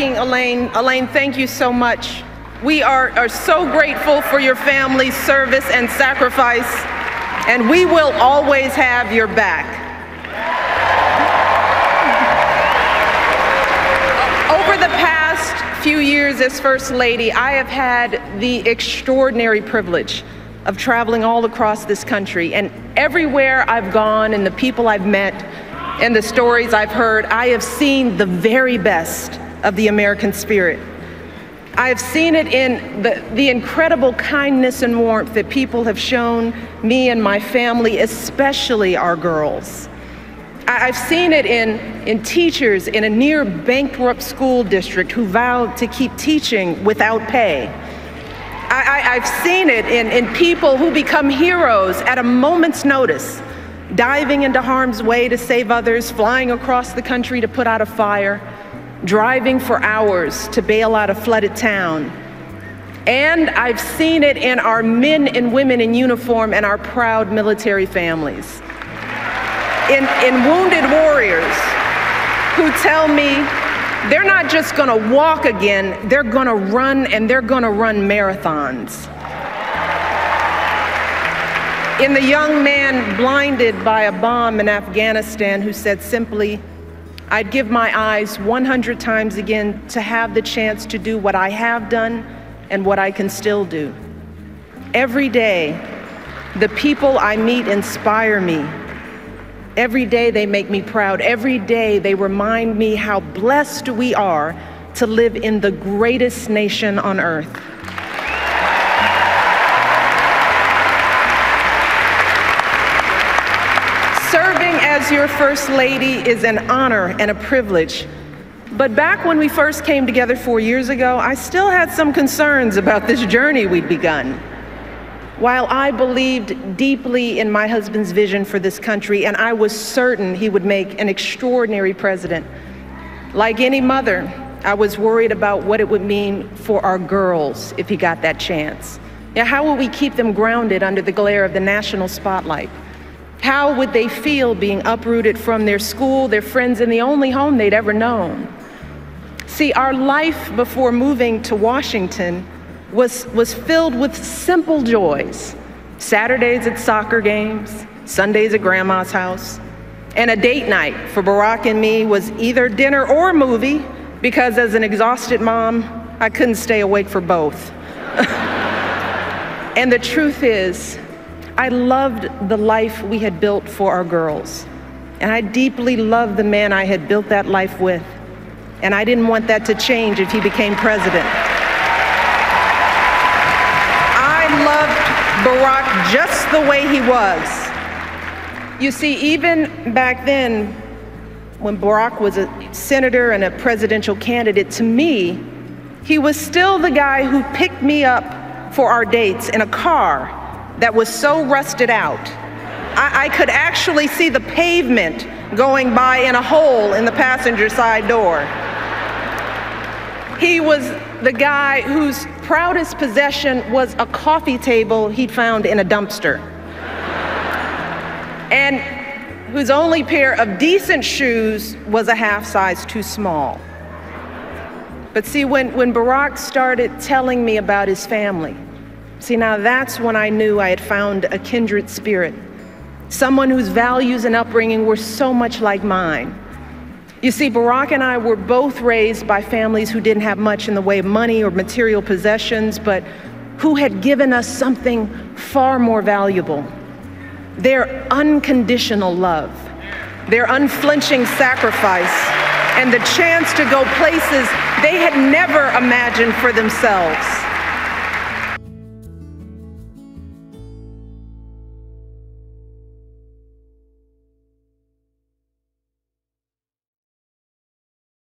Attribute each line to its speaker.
Speaker 1: asking Elaine. Elaine, thank you so much. We are so grateful for your family's service and sacrifice, and we will always have your back. Over the past few years as First Lady, I have had the extraordinary privilege of traveling all across this country, and everywhere I've gone and the people I've met and the stories I've heard, I have seen the very best of the American spirit. I have seen it in the incredible kindness and warmth that people have shown me and my family, especially our girls. I've seen it in teachers in a near bankrupt school district who vowed to keep teaching without pay. I've seen it in people who become heroes at a moment's notice, diving into harm's way to save others, flying across the country to put out a fire, driving for hours to bail out a flooded town. And I've seen it in our men and women in uniform and our proud military families. In wounded warriors who tell me they're not just gonna walk again, they're gonna run, and they're gonna run marathons. In the young man blinded by a bomb in Afghanistan who said simply, I'd give my eyes 100 times again to have the chance to do what I have done and what I can still do. Every day, the people I meet inspire me. Every day they make me proud. Every day they remind me how blessed we are to live in the greatest nation on earth. Serving as your First Lady is an honor and a privilege. But back when we first came together 4 years ago, I still had some concerns about this journey we'd begun. While I believed deeply in my husband's vision for this country, and I was certain he would make an extraordinary president, like any mother, I was worried about what it would mean for our girls if he got that chance. Now, how would we keep them grounded under the glare of the national spotlight? How would they feel being uprooted from their school, their friends, and the only home they'd ever known? See, our life before moving to Washington was filled with simple joys. Saturdays at soccer games, Sundays at grandma's house, and a date night for Barack and me was either dinner or a movie, because as an exhausted mom, I couldn't stay awake for both. And the truth is, I loved the life we had built for our girls, and I deeply loved the man I had built that life with, and I didn't want that to change if he became president. Barack just the way he was. You see, even back then, when Barack was a senator and a presidential candidate, to me, he was still the guy who picked me up for our dates in a car that was so rusted out, I could actually see the pavement going by in a hole in the passenger side door. He was the guy whose proudest possession was a coffee table he'd found in a dumpster, and whose only pair of decent shoes was a half size too small. But see, when Barack started telling me about his family, see, now that's when I knew I had found a kindred spirit, someone whose values and upbringing were so much like mine. You see, Barack and I were both raised by families who didn't have much in the way of money or material possessions, but who had given us something far more valuable: their unconditional love, their unflinching sacrifice, and the chance to go places they had never imagined for themselves.